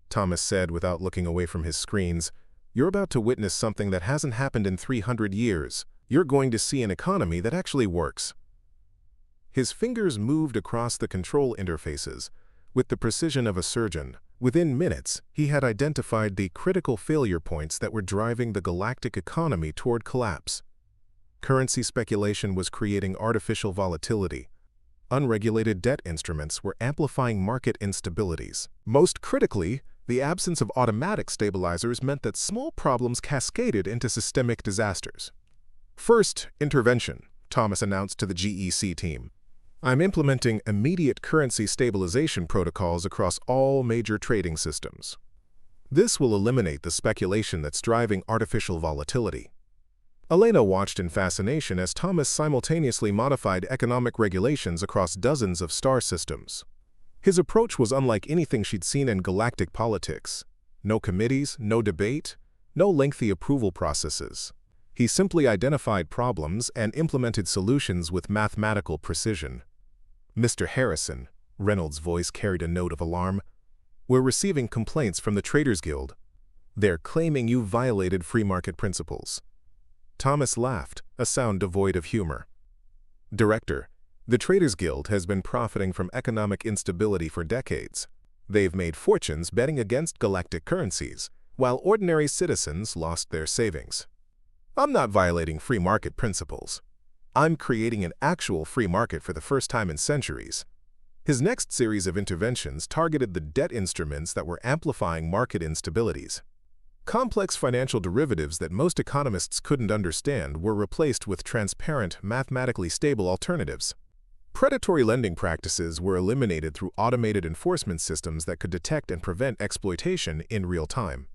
Thomas said without looking away from his screens, you're about to witness something that hasn't happened in 300 years. You're going to see an economy that actually works. His fingers moved across the control interfaces with the precision of a surgeon. Within minutes, he had identified the critical failure points that were driving the galactic economy toward collapse. Currency speculation was creating artificial volatility. Unregulated debt instruments were amplifying market instabilities. Most critically, the absence of automatic stabilizers meant that small problems cascaded into systemic disasters. First, intervention, Thomas announced to the GEC team. I'm implementing immediate currency stabilization protocols across all major trading systems. This will eliminate the speculation that's driving artificial volatility. Elena watched in fascination as Thomas simultaneously modified economic regulations across dozens of star systems. His approach was unlike anything she'd seen in galactic politics. No committees, no debate, no lengthy approval processes. He simply identified problems and implemented solutions with mathematical precision. "Mr. Harrison," Reynolds' voice carried a note of alarm, "we're receiving complaints from the Traders Guild. They're claiming you violated free market principles." Thomas laughed, a sound devoid of humor. "Director, the Traders Guild has been profiting from economic instability for decades. They've made fortunes betting against galactic currencies, while ordinary citizens lost their savings. I'm not violating free market principles. I'm creating an actual free market for the first time in centuries." His next series of interventions targeted the debt instruments that were amplifying market instabilities. Complex financial derivatives that most economists couldn't understand were replaced with transparent, mathematically stable alternatives. Predatory lending practices were eliminated through automated enforcement systems that could detect and prevent exploitation in real time.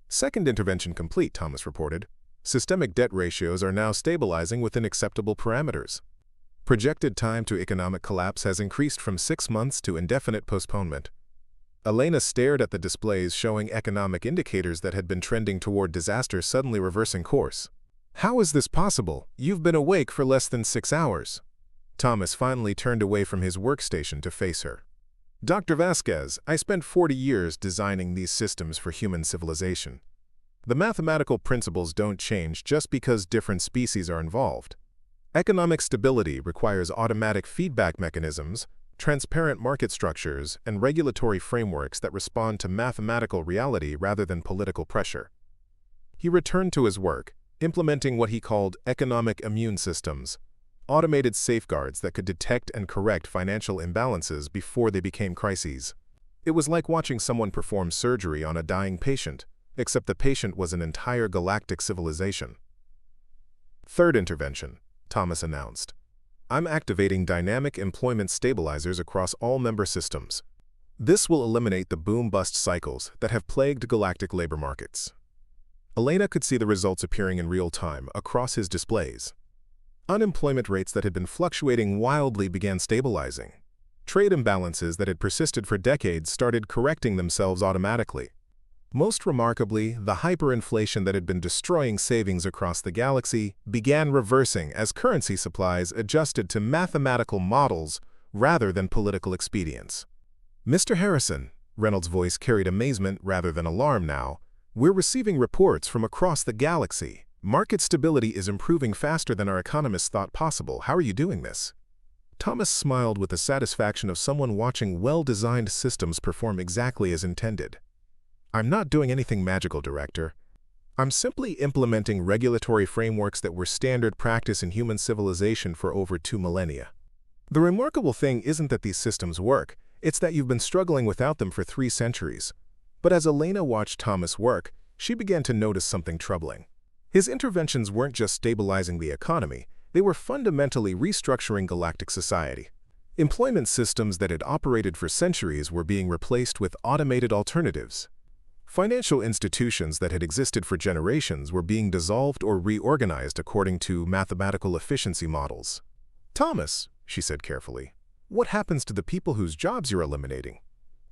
"Second intervention complete," Thomas reported. "Systemic debt ratios are now stabilizing within acceptable parameters. Projected time to economic collapse has increased from 6 months to indefinite postponement." Elena stared at the displays showing economic indicators that had been trending toward disaster suddenly reversing course. "How is this possible? You've been awake for less than 6 hours." Thomas finally turned away from his workstation to face her. "Dr. Vasquez, I spent 40 years designing these systems for human civilization. The mathematical principles don't change just because different species are involved. Economic stability requires automatic feedback mechanisms, transparent market structures, and regulatory frameworks that respond to mathematical reality rather than political pressure." He returned to his work, implementing what he called economic immune systems, automated safeguards that could detect and correct financial imbalances before they became crises. It was like watching someone perform surgery on a dying patient, except the patient was an entire galactic civilization. "Third intervention," Thomas announced. "I'm activating dynamic employment stabilizers across all member systems. This will eliminate the boom-bust cycles that have plagued galactic labor markets." Elena could see the results appearing in real time across his displays. Unemployment rates that had been fluctuating wildly began stabilizing. Trade imbalances that had persisted for decades started correcting themselves automatically. Most remarkably, the hyperinflation that had been destroying savings across the galaxy began reversing as currency supplies adjusted to mathematical models rather than political expedients. "Mr. Harrison," Reynolds' voice carried amazement rather than alarm now, "we're receiving reports from across the galaxy. Market stability is improving faster than our economists thought possible. How are you doing this?" Thomas smiled with the satisfaction of someone watching well-designed systems perform exactly as intended. "I'm not doing anything magical, Director. I'm simply implementing regulatory frameworks that were standard practice in human civilization for over 2 millennia. The remarkable thing isn't that these systems work, it's that you've been struggling without them for 3 centuries. But as Elena watched Thomas work, she began to notice something troubling. His interventions weren't just stabilizing the economy, they were fundamentally restructuring galactic society. Employment systems that had operated for centuries were being replaced with automated alternatives. Financial institutions that had existed for generations were being dissolved or reorganized according to mathematical efficiency models. "Thomas," she said carefully, "what happens to the people whose jobs you're eliminating?"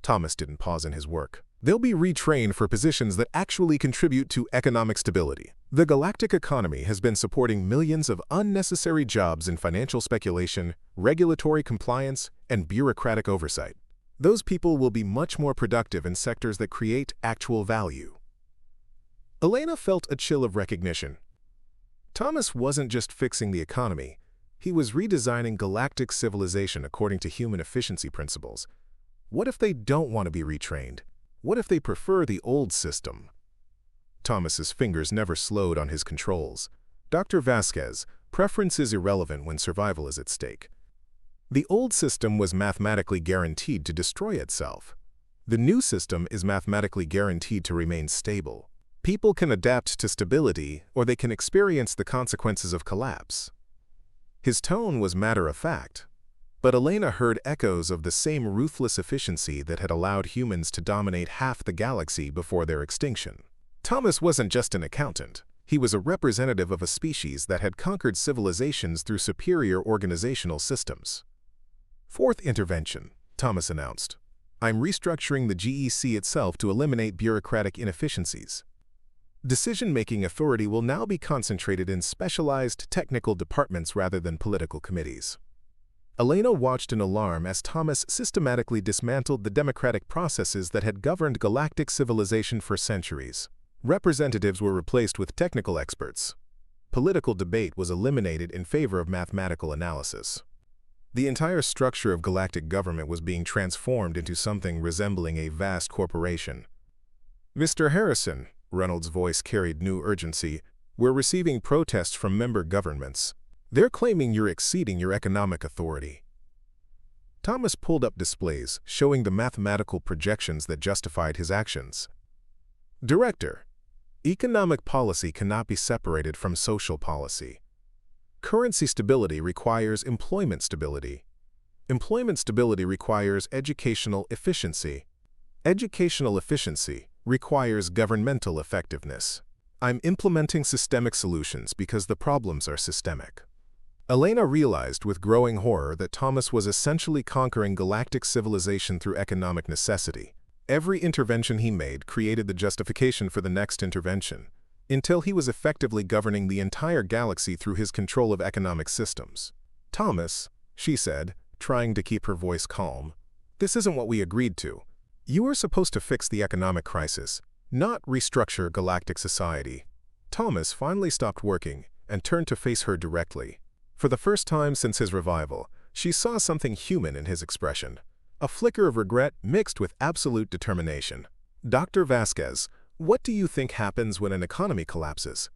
Thomas didn't pause in his work. "They'll be retrained for positions that actually contribute to economic stability. The galactic economy has been supporting millions of unnecessary jobs in financial speculation, regulatory compliance, and bureaucratic oversight. Those people will be much more productive in sectors that create actual value." Elena felt a chill of recognition. Thomas wasn't just fixing the economy, he was redesigning galactic civilization according to human efficiency principles. What if they don't want to be retrained? What if they prefer the old system? Thomas's fingers never slowed on his controls. "Dr. Vasquez, preference is irrelevant when survival is at stake. The old system was mathematically guaranteed to destroy itself. The new system is mathematically guaranteed to remain stable. People can adapt to stability, or they can experience the consequences of collapse." His tone was matter-of-fact, but Elena heard echoes of the same ruthless efficiency that had allowed humans to dominate half the galaxy before their extinction. Thomas wasn't just an accountant. He was a representative of a species that had conquered civilizations through superior organizational systems. "Fourth intervention," Thomas announced. "I'm restructuring the GEC itself to eliminate bureaucratic inefficiencies." Decision-making authority will now be concentrated in specialized technical departments rather than political committees. Elena watched in alarm as Thomas systematically dismantled the democratic processes that had governed galactic civilization for centuries. Representatives were replaced with technical experts. Political debate was eliminated in favor of mathematical analysis. The entire structure of galactic government was being transformed into something resembling a vast corporation. "Mr. Harrison," Reynolds' voice carried new urgency, "we're receiving protests from member governments. They're claiming you're exceeding your economic authority." Thomas pulled up displays showing the mathematical projections that justified his actions. "Director, economic policy cannot be separated from social policy. Currency stability requires employment stability. Employment stability requires educational efficiency. Educational efficiency requires governmental effectiveness. I'm implementing systemic solutions because the problems are systemic." Elena realized with growing horror that Thomas was essentially conquering galactic civilization through economic necessity. Every intervention he made created the justification for the next intervention, until he was effectively governing the entire galaxy through his control of economic systems. "Thomas," she said, trying to keep her voice calm, "this isn't what we agreed to. You were supposed to fix the economic crisis, not restructure galactic society." Thomas finally stopped working and turned to face her directly. For the first time since his revival, she saw something human in his expression, a flicker of regret mixed with absolute determination. "Dr. Vasquez, what do you think happens when an economy collapses?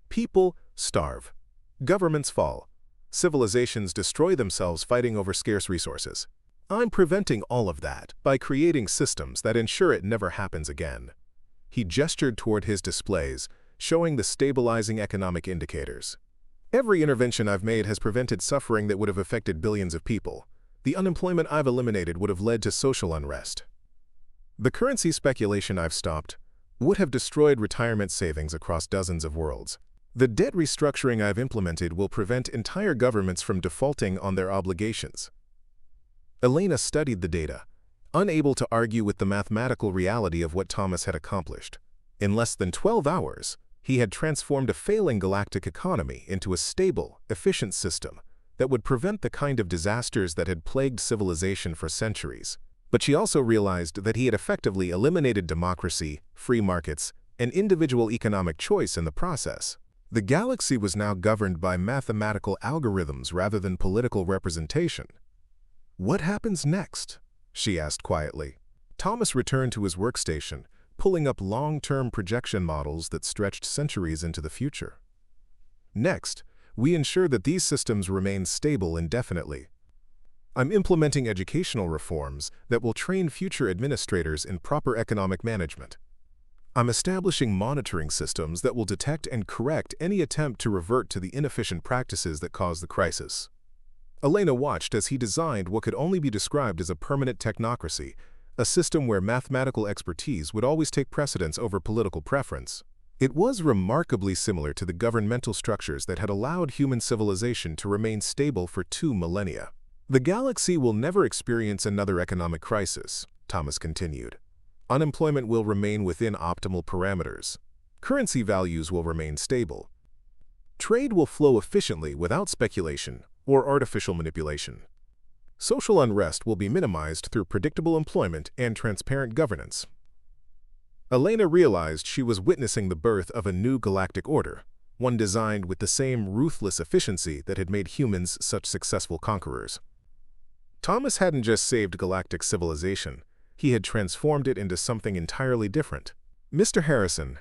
People starve. Governments fall. Civilizations destroy themselves fighting over scarce resources. I'm preventing all of that by creating systems that ensure it never happens again." He gestured toward his displays, showing the stabilizing economic indicators. "Every intervention I've made has prevented suffering that would have affected billions of people. The unemployment I've eliminated would have led to social unrest. The currency speculation I've stopped would have destroyed retirement savings across dozens of worlds. The debt restructuring I've implemented will prevent entire governments from defaulting on their obligations." Elena studied the data, unable to argue with the mathematical reality of what Thomas had accomplished. In less than 12 hours, he had transformed a failing galactic economy into a stable, efficient system that would prevent the kind of disasters that had plagued civilization for centuries. But she also realized that he had effectively eliminated democracy, free markets, and individual economic choice in the process. The galaxy was now governed by mathematical algorithms rather than political representation. "What happens next?" she asked quietly. Thomas returned to his workstation, pulling up long-term projection models that stretched centuries into the future. "Next, we ensure that these systems remain stable indefinitely. I'm implementing educational reforms that will train future administrators in proper economic management. I'm establishing monitoring systems that will detect and correct any attempt to revert to the inefficient practices that caused the crisis." Elena watched as he designed what could only be described as a permanent technocracy, a system where mathematical expertise would always take precedence over political preference. It was remarkably similar to the governmental structures that had allowed human civilization to remain stable for 2 millennia. "The galaxy will never experience another economic crisis," Thomas continued. "Unemployment will remain within optimal parameters. Currency values will remain stable. Trade will flow efficiently without speculation or artificial manipulation. Social unrest will be minimized through predictable employment and transparent governance." Elena realized she was witnessing the birth of a new galactic order, one designed with the same ruthless efficiency that had made humans such successful conquerors. Thomas hadn't just saved galactic civilization, he had transformed it into something entirely different. "Mr. Harrison,"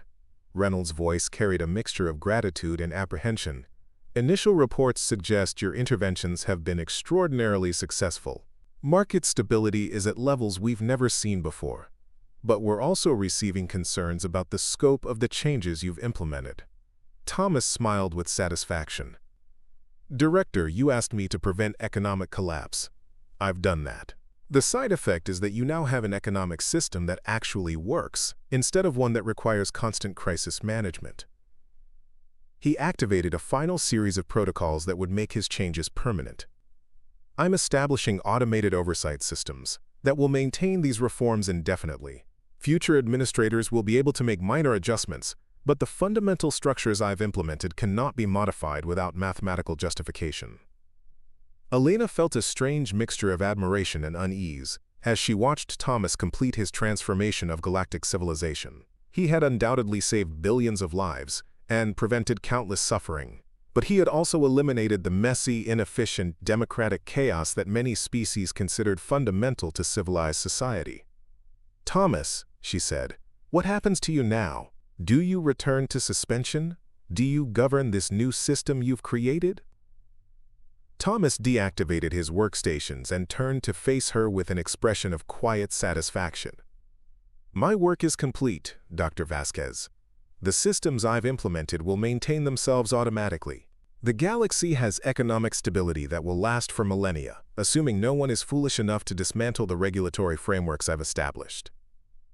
Reynolds' voice carried a mixture of gratitude and apprehension, "initial reports suggest your interventions have been extraordinarily successful. Market stability is at levels we've never seen before. But we're also receiving concerns about the scope of the changes you've implemented." Thomas smiled with satisfaction. "Director, you asked me to prevent economic collapse. I've done that. The side effect is that you now have an economic system that actually works, instead of one that requires constant crisis management." He activated a final series of protocols that would make his changes permanent. "I'm establishing automated oversight systems that will maintain these reforms indefinitely. Future administrators will be able to make minor adjustments, But the fundamental structures I've implemented cannot be modified without mathematical justification. Elena felt a strange mixture of admiration and unease as she watched Thomas complete his transformation of galactic civilization. He had undoubtedly saved billions of lives and prevented countless suffering, but he had also eliminated the messy, inefficient, democratic chaos that many species considered fundamental to civilized society. "Thomas," she said, "what happens to you now? Do you return to suspension? Do you govern this new system you've created?" Thomas deactivated his workstations and turned to face her with an expression of quiet satisfaction. "My work is complete, Dr. Vasquez. The systems I've implemented will maintain themselves automatically. The galaxy has economic stability that will last for millennia, assuming no one is foolish enough to dismantle the regulatory frameworks I've established."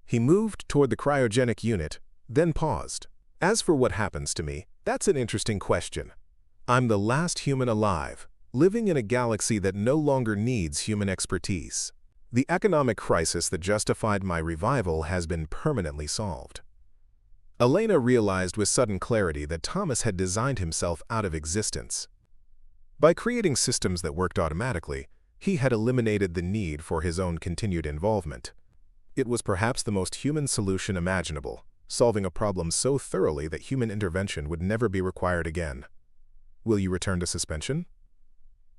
He moved toward the cryogenic unit, then paused. "As for what happens to me, that's an interesting question. I'm the last human alive, living in a galaxy that no longer needs human expertise. The economic crisis that justified my revival has been permanently solved." Elena realized with sudden clarity that Thomas had designed himself out of existence. By creating systems that worked automatically, he had eliminated the need for his own continued involvement. It was perhaps the most human solution imaginable, solving a problem so thoroughly that human intervention would never be required again. "Will you return to suspension?"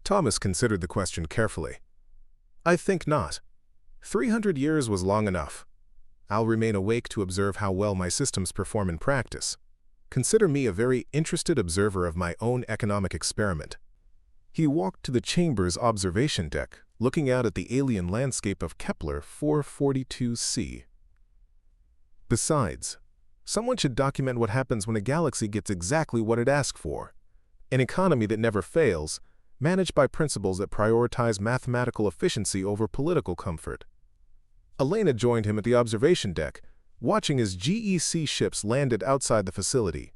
Thomas considered the question carefully. "I think not. 300 years was long enough. I'll remain awake to observe how well my systems perform in practice. Consider me a very interested observer of my own economic experiment." He walked to the chamber's observation deck, looking out at the alien landscape of Kepler 442c. "Besides, someone should document what happens when a galaxy gets exactly what it asked for. An economy that never fails, managed by principles that prioritize mathematical efficiency over political comfort." Elena joined him at the observation deck, watching as GEC ships landed outside the facility.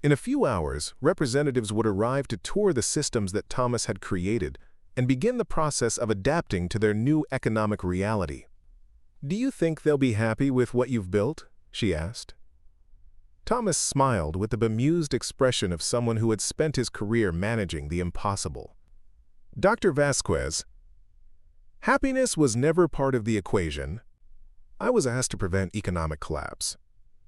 In a few hours, representatives would arrive to tour the systems that Thomas had created and begin the process of adapting to their new economic reality. "Do you think they'll be happy with what you've built?" she asked. Thomas smiled with the bemused expression of someone who had spent his career managing the impossible. "Dr. Vasquez, happiness was never part of the equation. I was asked to prevent economic collapse,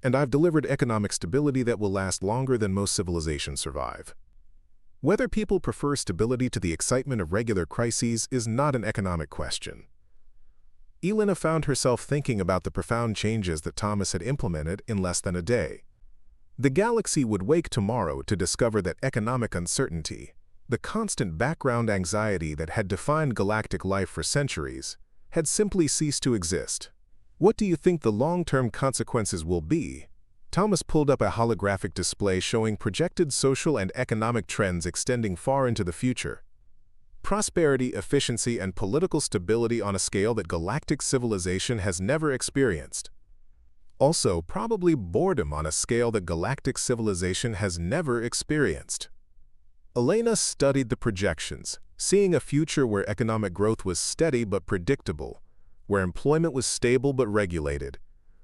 and I've delivered economic stability that will last longer than most civilizations survive. Whether people prefer stability to the excitement of regular crises is not an economic question." Elena found herself thinking about the profound changes that Thomas had implemented in less than a day. The galaxy would wake tomorrow to discover that economic uncertainty, the constant background anxiety that had defined galactic life for centuries, had simply ceased to exist. "What do you think the long-term consequences will be?" Thomas pulled up a holographic display showing projected social and economic trends extending far into the future. "Prosperity, efficiency, and political stability on a scale that galactic civilization has never experienced. Also, probably boredom on a scale that galactic civilization has never experienced." Elena studied the projections, seeing a future where economic growth was steady but predictable, where employment was stable but regulated,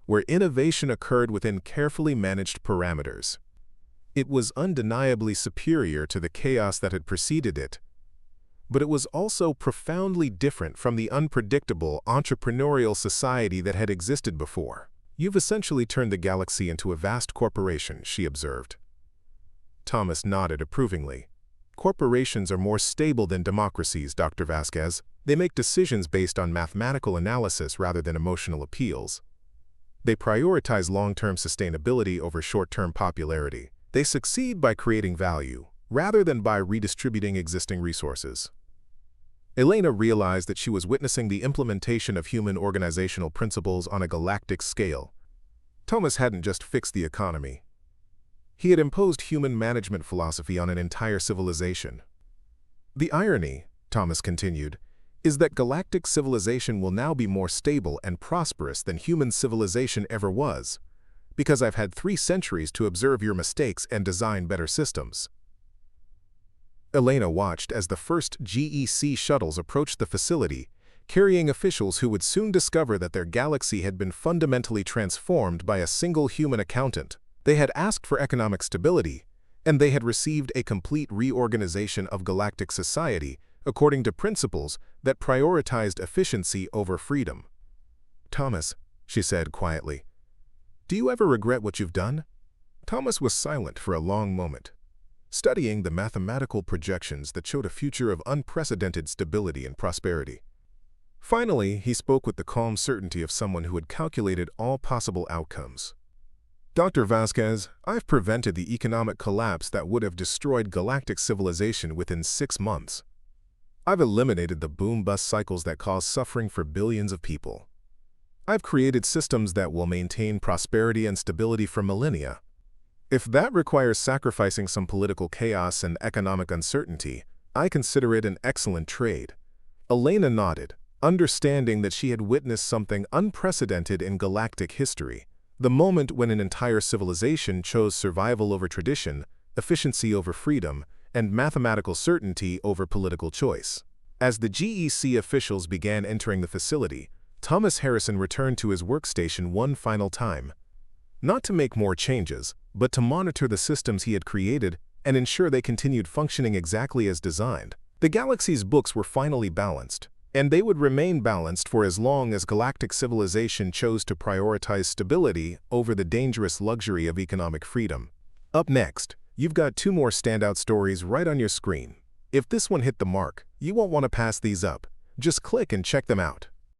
where innovation occurred within carefully managed parameters. It was undeniably superior to the chaos that had preceded it, but it was also profoundly different from the unpredictable entrepreneurial society that had existed before. "You've essentially turned the galaxy into a vast corporation," she observed. Thomas nodded approvingly. "Corporations are more stable than democracies, Dr. Vasquez. They make decisions based on mathematical analysis rather than emotional appeals. They prioritize long-term sustainability over short-term popularity. They succeed by creating value, rather than by redistributing existing resources." Elena realized that she was witnessing the implementation of human organizational principles on a galactic scale. Thomas hadn't just fixed the economy. He had imposed human management philosophy on an entire civilization. "The irony," Thomas continued, "is that galactic civilization will now be more stable and prosperous than human civilization ever was, because I've had 3 centuries to observe your mistakes and design better systems." Elena watched as the first GEC shuttles approached the facility, carrying officials who would soon discover that their galaxy had been fundamentally transformed by a single human accountant. They had asked for economic stability, and they had received a complete reorganization of galactic society according to principles that prioritized efficiency over freedom. "Thomas," she said quietly, "do you ever regret what you've done?" Thomas was silent for a long moment, studying the mathematical projections that showed a future of unprecedented stability and prosperity. Finally, he spoke with the calm certainty of someone who had calculated all possible outcomes. "Dr. Vasquez, I've prevented the economic collapse that would have destroyed galactic civilization within 6 months. I've eliminated the boom-bust cycles that cause suffering for billions of people. I've created systems that will maintain prosperity and stability for millennia. If that requires sacrificing some political chaos and economic uncertainty, I consider it an excellent trade." Elena nodded, understanding that she had witnessed something unprecedented in galactic history, the moment when an entire civilization chose survival over tradition, efficiency over freedom, and mathematical certainty over political choice. As the GEC officials began entering the facility, Thomas Harrison returned to his workstation one final time. Not to make more changes, but to monitor the systems he had created and ensure they continued functioning exactly as designed. The galaxy's books were finally balanced, and they would remain balanced for as long as galactic civilization chose to prioritize stability over the dangerous luxury of economic freedom. Up next, you've got 2 more standout stories right on your screen. If this one hit the mark, you won't want to pass these up. Just click and check them out.